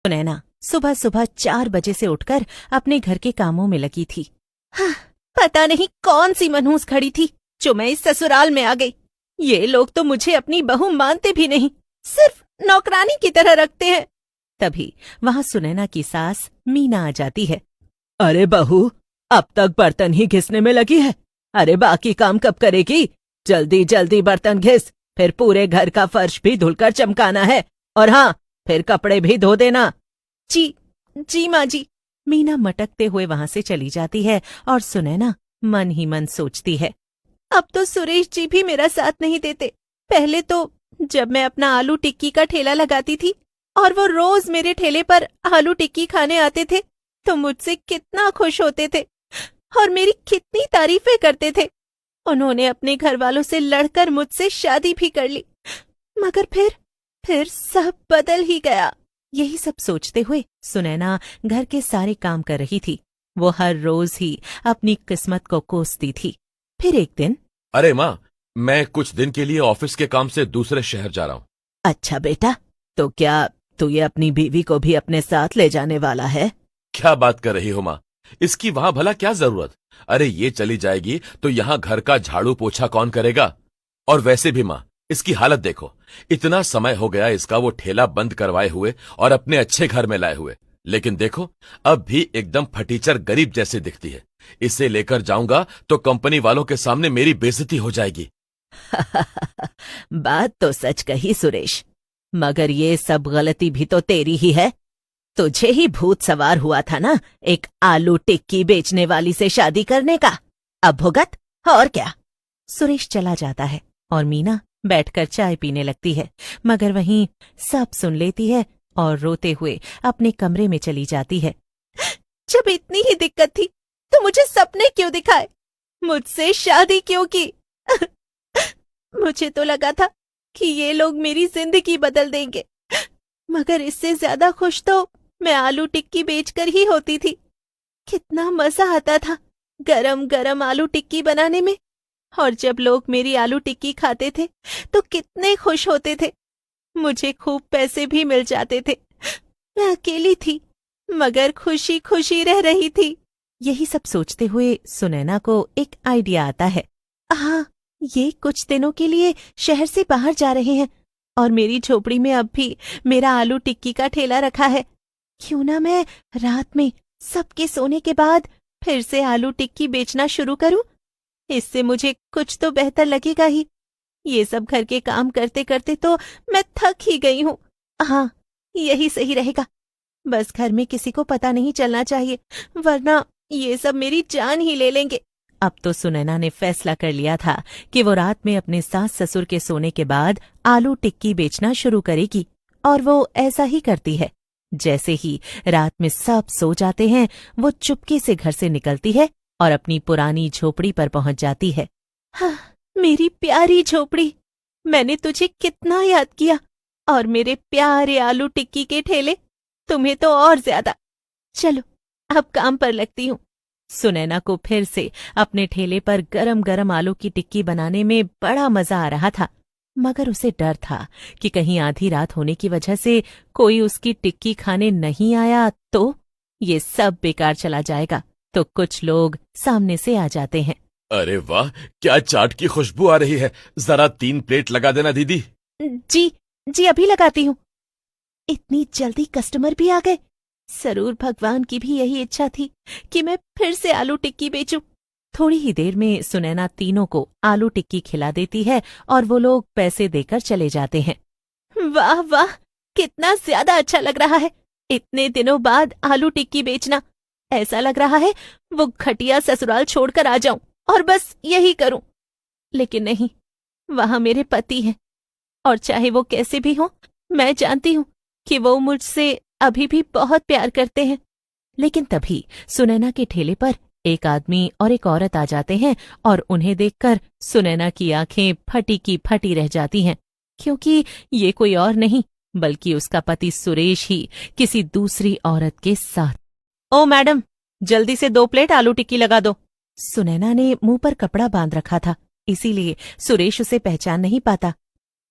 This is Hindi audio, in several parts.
सुनैना सुबह सुबह 4 बजे से उठकर अपने घर के कामों में लगी थी। हाँ, पता नहीं कौन सी मनहूस खड़ी थी जो मैं इस ससुराल में आ गई। ये लोग तो मुझे अपनी बहू मानते भी नहीं, सिर्फ नौकरानी की तरह रखते हैं। तभी वहां सुनैना की सास मीना आ जाती है। अरे बहू, अब तक बर्तन ही घिसने में लगी है। अरे बाकी काम कब करेगी? जल्दी जल्दी बर्तन घिस, फिर पूरे घर का फर्श भी धुलकर चमकाना है। और हाँ, फिर कपड़े भी धो देना। जी माँ जी। मीना मटकते हुए वहां से चली जाती है और सुनैना मन ही मन सोचती है, अब तो सुरेश जी भी मेरा साथ नहीं देते। पहले तो जब मैं अपना आलू टिक्की का ठेला लगाती थी और वो रोज मेरे ठेले पर आलू टिक्की खाने आते थे तो मुझसे कितना खुश होते थे और मेरी कितनी तारीफें करते थे। उन्होंने अपने घर वालों से लड़कर मुझसे शादी भी कर ली, मगर फिर सब बदल ही गया। यही सब सोचते हुए सुनैना घर के सारे काम कर रही थी। वो हर रोज ही अपनी किस्मत को कोसती थी। फिर एक दिन, अरे माँ, मैं कुछ दिन के लिए ऑफिस के काम से दूसरे शहर जा रहा हूँ। अच्छा बेटा, तो क्या तू ये अपनी बीवी को भी अपने साथ ले जाने वाला है? क्या बात कर रही हो माँ, इसकी वहां भला क्या जरूरत? अरे ये चली जाएगी तो यहाँ घर का झाड़ू पोछा कौन करेगा? और वैसे भी माँ, इसकी हालत देखो, इतना समय हो गया इसका वो ठेला बंद करवाए हुए और अपने अच्छे घर में लाए हुए, लेकिन देखो अब भी एकदम फटीचर गरीब जैसी दिखती है। इसे लेकर जाऊंगा तो कंपनी वालों के सामने मेरी बेइज्जती हो जाएगी। बात तो सच कही सुरेश, मगर ये सब गलती भी तो तेरी ही है। तुझे ही भूत सवार हुआ था ना एक आलू टिक्की बेचने वाली से शादी करने का। अब भुगत, और क्या। सुरेश चला जाता है और मीना बैठकर चाय पीने लगती है, मगर वहीं सब सुन लेती है और रोते हुए अपने कमरे में चली जाती है। जब इतनी ही दिक्कत थी तो मुझे सपने क्यों दिखाए? मुझसे शादी क्यों की? मुझे तो लगा था कि ये लोग मेरी जिंदगी बदल देंगे, मगर इससे ज्यादा खुश तो मैं आलू टिक्की बेचकर ही होती थी। कितना मजा आता था गरम गरम आलू टिक्की बनाने में, और जब लोग मेरी आलू टिक्की खाते थे तो कितने खुश होते थे। मुझे खूब पैसे भी मिल जाते थे। मैं अकेली थी मगर खुशी खुशी रह रही थी। यही सब सोचते हुए सुनैना को एक आइडिया आता है। हाँ, ये कुछ दिनों के लिए शहर से बाहर जा रहे हैं और मेरी झोपड़ी में अब भी मेरा आलू टिक्की का ठेला रखा है। क्यों ना मैं रात में सबके सोने के बाद फिर से आलू टिक्की बेचना शुरू करूं? इससे मुझे कुछ तो बेहतर लगेगा ही। ये सब घर के काम करते करते तो मैं थक ही गई हूँ। हाँ, यही सही रहेगा। बस घर में किसी को पता नहीं चलना चाहिए, वरना ये सब मेरी जान ही ले लेंगे। अब तो सुनैना ने फैसला कर लिया था कि वो रात में अपने सास ससुर के सोने के बाद आलू टिक्की बेचना शुरू करेगी, और वो ऐसा ही करती है। जैसे ही रात में सब सो जाते हैं, वो चुपके से घर से निकलती है और अपनी पुरानी झोपड़ी पर पहुंच जाती है। हाँ, मेरी प्यारी झोपड़ी, मैंने तुझे कितना याद किया, और मेरे प्यारे आलू टिक्की के ठेले, तुम्हें तो और ज्यादा। चलो अब काम पर लगती हूँ। सुनैना को फिर से अपने ठेले पर गरम गरम आलू की टिक्की बनाने में बड़ा मजा आ रहा था, मगर उसे डर था कि कहीं आधी रात होने की वजह से कोई उसकी टिक्की खाने नहीं आया तो ये सब बेकार चला जाएगा। तो कुछ लोग सामने से आ जाते हैं। अरे वाह, क्या चाट की खुशबू आ रही है। जरा 3 प्लेट लगा देना दीदी। जी अभी लगाती हूँ। इतनी जल्दी कस्टमर भी आ गए। जरूर भगवान की भी यही इच्छा थी कि मैं फिर से आलू टिक्की बेचूं। थोड़ी ही देर में सुनैना तीनों को आलू टिक्की खिला देती है और वो लोग पैसे देकर चले जाते हैं। वाह वाह, कितना ज्यादा अच्छा लग रहा है इतने दिनों बाद आलू टिक्की बेचना। ऐसा लग रहा है वो घटिया ससुराल छोड़कर आ जाऊं और बस यही करूं। लेकिन नहीं, वहां मेरे पति हैं, और चाहे वो कैसे भी हो, मैं जानती हूँ कि वो मुझसे अभी भी बहुत प्यार करते हैं। लेकिन तभी सुनैना के ठेले पर एक आदमी और एक औरत आ जाते हैं और उन्हें देखकर सुनैना की आंखें फटी की फटी रह जाती हैं, क्योंकि ये कोई और नहीं बल्कि उसका पति सुरेश ही किसी दूसरी औरत के साथ। ओ मैडम, जल्दी से 2 प्लेट आलू टिक्की लगा दो। सुनैना ने मुंह पर कपड़ा बांध रखा था, इसीलिए सुरेश उसे पहचान नहीं पाता।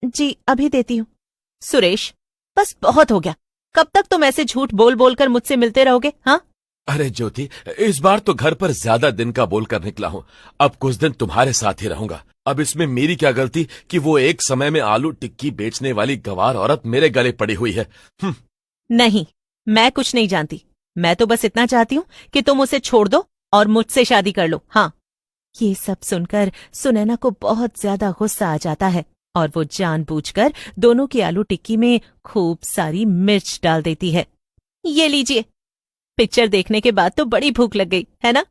जी अभी देती हूँ। सुरेश, बस बहुत हो गया, कब तक तुम ऐसे झूठ बोल बोल कर मुझसे मिलते रहोगे? हाँ, अरे ज्योति, इस बार तो घर पर ज्यादा दिन का बोलकर निकला हूँ। अब कुछ दिन तुम्हारे साथ ही रहूंगा। अब इसमें मेरी क्या गलती कि वो एक समय में आलू टिक्की बेचने वाली गंवार औरत मेरे गले पड़ी हुई है। नहीं, मैं कुछ नहीं जानती। मैं तो बस इतना चाहती हूँ कि तुम उसे छोड़ दो और मुझसे शादी कर लो। हाँ। ये सब सुनकर सुनैना को बहुत ज्यादा गुस्सा आ जाता है और वो जानबूझकर दोनों की आलू टिक्की में खूब सारी मिर्च डाल देती है। ये लीजिए, पिक्चर देखने के बाद तो बड़ी भूख लग गई है ना?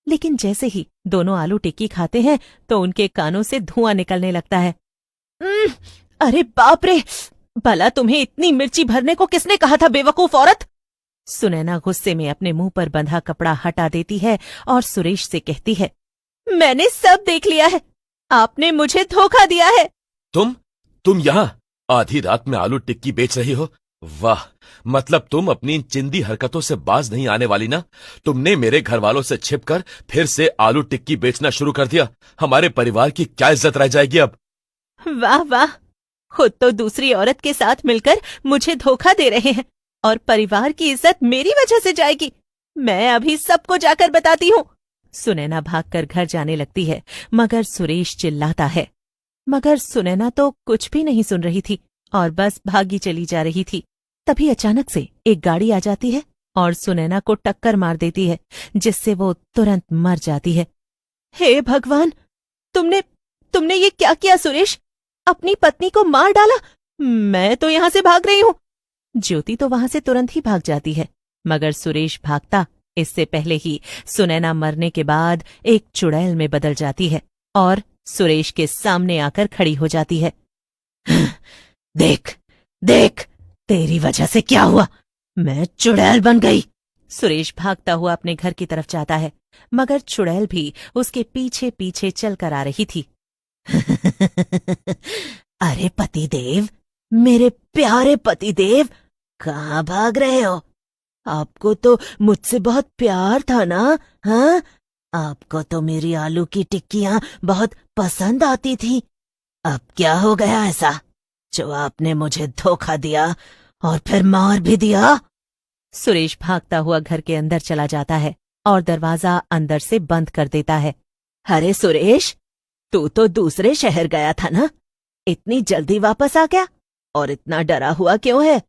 लेकिन जैसे ही दोनों आलू टिक्की खाते हैं तो उनके कानों से धुआं निकलने लगता है। अरे बाप रे! भला तुम्हें इतनी मिर्ची भरने को किसने कहा था, बेवकूफ औरत? सुनैना गुस्से में अपने मुंह पर बंधा कपड़ा हटा देती है और सुरेश से कहती है, मैंने सब देख लिया है। आपने मुझे धोखा दिया है। तुम यहाँ आधी रात में आलू टिक्की बेच रही हो? वाह, मतलब तुम अपनी इन चिंदी हरकतों से बाज नहीं आने वाली ना। तुमने मेरे घर वालों से छिपकर फिर से आलू टिक्की बेचना शुरू कर दिया। हमारे परिवार की क्या इज्जत रह जाएगी अब? वाह वाह, खुद तो दूसरी औरत के साथ मिलकर मुझे धोखा दे रहे हैं और परिवार की इज्जत मेरी वजह से जाएगी। मैं अभी सबको जाकर बताती हूँ। सुनैना भागकर घर जाने लगती है, मगर सुरेश चिल्लाता है। मगर सुनैना तो कुछ भी नहीं सुन रही थी और बस भागी चली जा रही थी। तभी अचानक से एक गाड़ी आ जाती है और सुनैना को टक्कर मार देती है, जिससे वो तुरंत मर जाती है। हे भगवान, तुमने ये क्या किया सुरेश? अपनी पत्नी को मार डाला? मैं तो यहां से भाग रही हूं। ज्योति तो वहां से तुरंत ही भाग जाती है, मगर सुरेश भागता इससे पहले ही सुनैना मरने के बाद एक चुड़ैल में बदल जाती है और सुरेश के सामने आकर खड़ी हो जाती है। देख देख, तेरी वजह से क्या हुआ, मैं चुड़ैल बन गई। सुरेश भागता हुआ अपने घर की तरफ जाता है, मगर चुड़ैल भी उसके पीछे पीछे चलकर आ रही थी। अरे पतिदेव, मेरे प्यारे पतिदेव, कहाँ भाग रहे हो? आपको तो मुझसे बहुत प्यार था ना? हाँ, आपको तो मेरी आलू की टिक्कियां बहुत पसंद आती थी। अब क्या हो गया ऐसा जो आपने मुझे धोखा दिया और फिर मार भी दिया? सुरेश भागता हुआ घर के अंदर चला जाता है और दरवाजा अंदर से बंद कर देता है। अरे सुरेश, तू तो दूसरे शहर गया था ना? इतनी जल्दी वापस आ गया और इतना डरा हुआ क्यों है?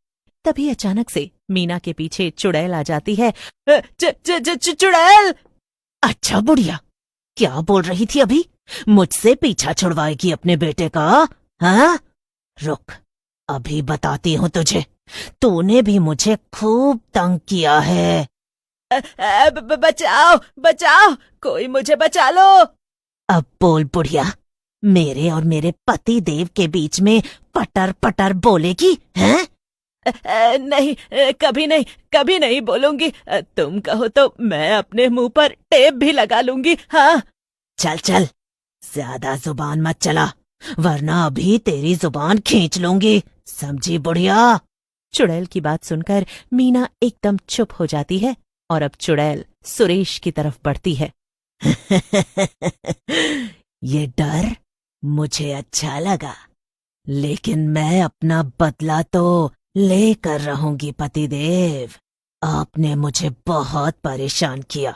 तभी अचानक से मीना के पीछे चुड़ैल आ जाती है। चुड़ैल! अच्छा बुढ़िया, क्या बोल रही थी अभी? मुझसे पीछा छुड़वाएगी अपने बेटे का? हाँ, रुक, अभी बताती हूँ तुझे। तूने भी मुझे खूब तंग किया है। बचाओ बचाओ, कोई मुझे बचा लो। अब बोल बुढ़िया, मेरे और मेरे पति देव के बीच में पटर पटर बोलेगी? हैं? नहीं, कभी नहीं बोलूंगी। तुम कहो तो मैं अपने मुंह पर टेप भी लगा लूंगी। हाँ, चल चल, ज्यादा जुबान मत चला, वरना अभी तेरी जुबान खींच लूंगी, समझी बुढ़िया? चुड़ैल की बात सुनकर मीना एकदम चुप हो जाती है और अब चुड़ैल सुरेश की तरफ बढ़ती है। ये डर मुझे अच्छा लगा, लेकिन मैं अपना बदला तो लेकर रहूंगी पतिदेव। आपने मुझे बहुत परेशान किया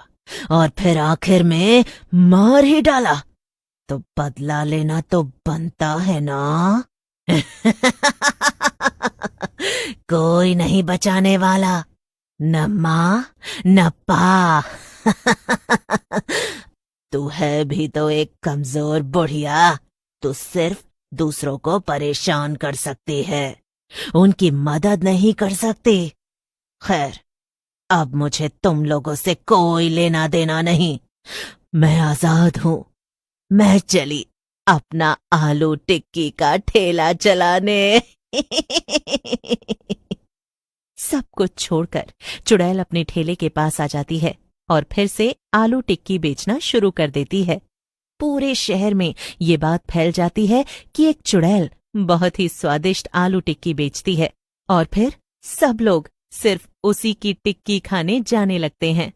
और फिर आखिर में मार ही डाला, तो बदला लेना तो बनता है ना? कोई नहीं बचाने वाला, न माँ न पा। तू है भी तो एक कमजोर बुढ़िया। तू सिर्फ दूसरों को परेशान कर सकती है, उनकी मदद नहीं कर सकती। खैर, अब मुझे तुम लोगों से कोई लेना देना नहीं। मैं आजाद हूं। मैं चली अपना आलू टिक्की का ठेला चलाने। सब कुछ छोड़कर चुड़ैल अपने ठेले के पास आ जाती है और फिर से आलू टिक्की बेचना शुरू कर देती है। पूरे शहर में ये बात फैल जाती है कि एक चुड़ैल बहुत ही स्वादिष्ट आलू टिक्की बेचती है और फिर सब लोग सिर्फ उसी की टिक्की खाने जाने लगते हैं।